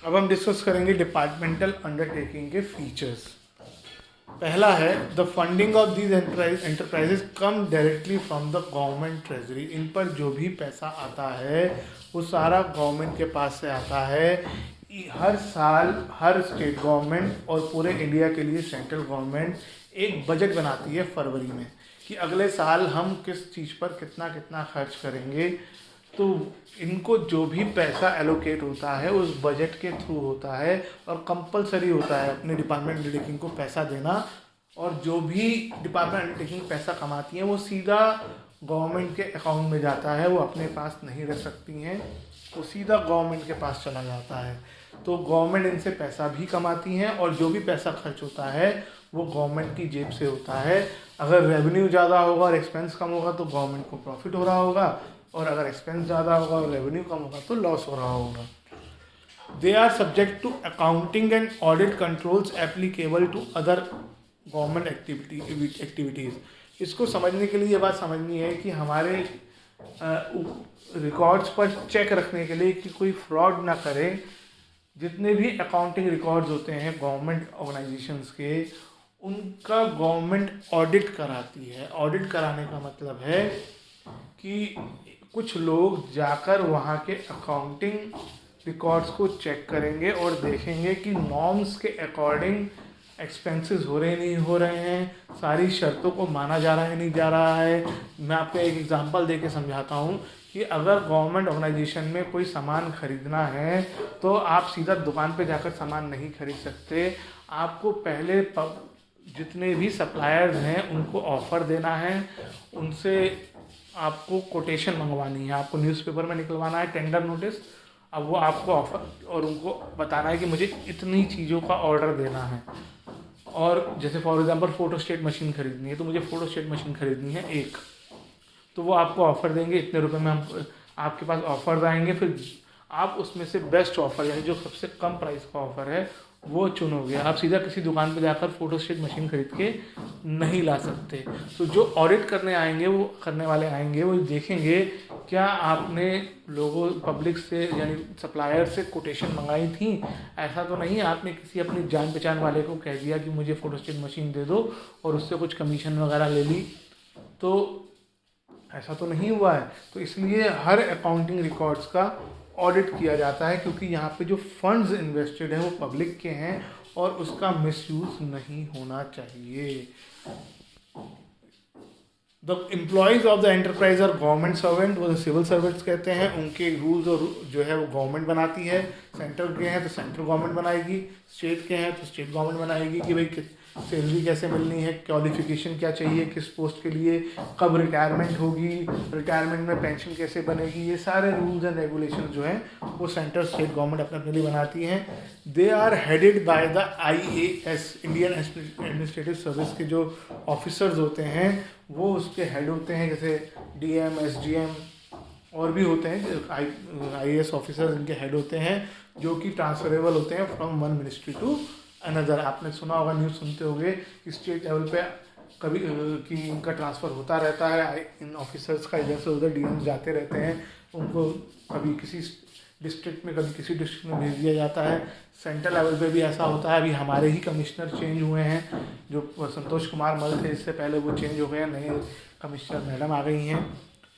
अब हम डिस्कस करेंगे डिपार्टमेंटल अंडरटेकिंग के फीचर्स। पहला है the funding of these enterprises come directly from the government treasury. इन पर जो भी पैसा आता है वो सारा गवर्नमेंट के पास से आता है। हर साल हर स्टेट गवर्नमेंट और पूरे इंडिया के लिए सेंट्रल गवर्नमेंट एक बजट बनाती है फरवरी में कि अगले साल हम किस चीज़ पर कितना कितना खर्च करेंगे। तो इनको जो भी पैसा एलोकेट होता है उस बजट के थ्रू होता है और कंपलसरी होता है अपने डिपार्टमेंट अंडरटेकिंग को पैसा देना। और जो भी डिपार्टमेंट अंडरटेकिंग पैसा कमाती हैं वो सीधा गवर्नमेंट के अकाउंट में जाता है, वो अपने पास नहीं रख सकती हैं, वो सीधा गवर्नमेंट के पास चला जाता है। तो गवर्नमेंट इनसे पैसा भी कमाती हैं और जो भी पैसा खर्च होता है वो गवर्नमेंट की जेब से होता है। अगर रेवेन्यू ज़्यादा होगा और एक्सपेंस कम होगा तो गवर्नमेंट को प्रॉफिट हो रहा होगा, और अगर एक्सपेंस ज़्यादा होगा और रेवेन्यू कम होगा तो लॉस हो रहा होगा। They are subject to accounting and audit controls applicable to other government activities. इसको समझने के लिए ये बात समझनी है कि हमारे रिकॉर्ड्स पर चेक रखने के लिए कि कोई फ्रॉड ना करे। जितने भी अकाउंटिंग रिकॉर्ड्स होते हैं गवर्नमेंट ऑर्गेनाइजेशंस के, उनका गवर्नमेंट ऑडिट कराती है। ऑडिट कराने का मतलब है कि कुछ लोग जाकर वहाँ के अकाउंटिंग रिकॉर्ड्स को चेक करेंगे और देखेंगे कि नॉर्म्स के अकॉर्डिंग एक्सपेंसेस हो रहे नहीं हो रहे हैं, सारी शर्तों को माना जा रहा है नहीं जा रहा है। मैं आपको एक एग्जांपल देके समझाता हूँ कि अगर गवर्नमेंट ऑर्गेनाइजेशन में कोई सामान खरीदना है तो आप सीधा दुकान पे जाकर सामान नहीं खरीद सकते। आपको पहले जितने भी सप्लायर्स हैं उनको ऑफ़र देना है, उनसे आपको कोटेशन मंगवानी है, आपको न्यूज़पेपर में निकलवाना है टेंडर नोटिस। अब वो आपको ऑफ़र और उनको बताना है कि मुझे इतनी चीज़ों का ऑर्डर देना है। और जैसे फॉर एग्जांपल फ़ोटोस्टेट मशीन खरीदनी है तो मुझे फ़ोटोस्टेट मशीन खरीदनी है एक, तो वो आपको ऑफ़र देंगे इतने रुपए में, हम आपके पास ऑफ़र आएंगे, फिर आप उसमें से बेस्ट ऑफ़र यानी जो सबसे कम प्राइस का ऑफ़र है वो चुनोगे। आप सीधा किसी दुकान पे जाकर फ़ोटोस्टेट मशीन खरीद के नहीं ला सकते। तो जो ऑडिट करने वाले आएंगे वो देखेंगे क्या आपने लोगों पब्लिक से यानी सप्लायर से कोटेशन मंगाई थी। ऐसा तो नहीं आपने किसी अपनी जान पहचान वाले को कह दिया कि मुझे फ़ोटोस्टेट मशीन दे दो और उससे कुछ कमीशन वगैरह ले ली, तो ऐसा तो नहीं हुआ है। तो इसलिए हर अकाउंटिंग रिकॉर्ड्स का ऑडिट किया जाता है क्योंकि यहाँ पे जो फंड्स इन्वेस्टेड हैं वो पब्लिक के हैं और उसका मिसयूज़ नहीं होना चाहिए। The employees of the enterprise are government servant, वो सिविल सर्वेंट्स कहते हैं। उनके रूल्स और जो है वो गवर्नमेंट बनाती है। सेंटर के हैं तो सेंट्रल गवर्नमेंट बनाएगी, स्टेट के हैं तो स्टेट गवर्नमेंट बनाएगी कि भाई सैलरी कैसे मिलनी है, क्वालिफिकेशन क्या चाहिए किस पोस्ट के लिए, कब रिटायरमेंट होगी, रिटायरमेंट में पेंशन कैसे बनेगी, ये सारे रूल्स एंड रेगुलेशन जो हैं वो सेंट्रल स्टेट गवर्नमेंट अपने अपने लिए बनाती हैं। They are headed by the IAS, Indian administrative service के जो ऑफिसर्स होते हैं वो उसके हेड होते हैं, जैसे DM, SDM और भी होते हैं IAS ऑफिसर्स, इनके हेड होते हैं जो कि ट्रांसफरेबल होते हैं from one ministry to another. आपने सुना होगा, न्यूज़ सुनते होंगे कि स्टेट लेवल पे कभी कि इनका ट्रांसफ़र होता रहता है, इन ऑफिसर्स का इधर से उधर DM जाते रहते हैं, उनको कभी किसी डिस्ट्रिक्ट में कभी किसी डिस्ट्रिक्ट में भेज दिया जाता है। सेंट्रल लेवल पे भी ऐसा होता है। अभी हमारे ही कमिश्नर चेंज हुए हैं, जो संतोष कुमार मल थे, इससे पहले वो चेंज हो गए हैं, नए कमिश्नर मैडम आ गई हैं।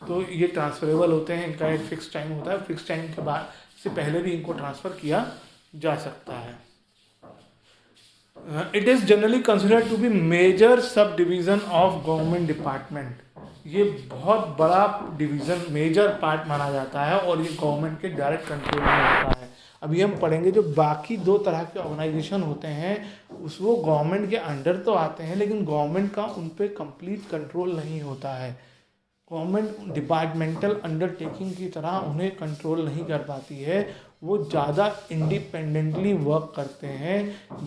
तो ये ट्रांसफरेबल होते हैं, इनका एक फ़िक्स टाइम होता है, फिक्स टाइम के बाद से पहले भी इनको ट्रांसफ़र किया जा सकता है। It is generally considered to be major sub division of government department. ये बहुत बड़ा डिवीज़न, मेजर पार्ट माना जाता है और ये गवर्नमेंट के डायरेक्ट कंट्रोल में होता है। अभी हम पढ़ेंगे जो बाकी दो तरह के ऑर्गेनाइजेशन होते हैं वो गवर्नमेंट के अंडर तो आते हैं लेकिन गवर्नमेंट का उन पर कंप्लीट कंट्रोल नहीं होता है। गवर्नमेंट डिपार्टमेंटल अंडरटेकिंग की तरह उन्हें कंट्रोल नहीं कर पाती है, वो ज़्यादा इंडिपेंडेंटली वर्क करते हैं।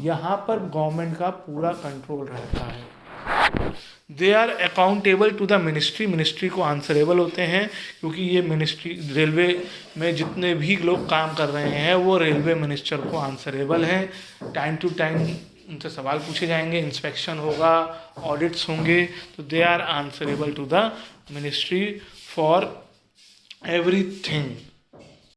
यहाँ पर गवर्नमेंट का पूरा कंट्रोल रहता है। They are accountable to the ministry को आंसरेबल होते हैं क्योंकि ये मिनिस्ट्री रेलवे में जितने भी लोग काम कर रहे हैं वो रेलवे मिनिस्टर को आंसरेबल हैं। टाइम टू टाइम उनसे सवाल पूछे जाएंगे, इंस्पेक्शन होगा, ऑडिट्स होंगे, तो they are answerable to the ministry for everything.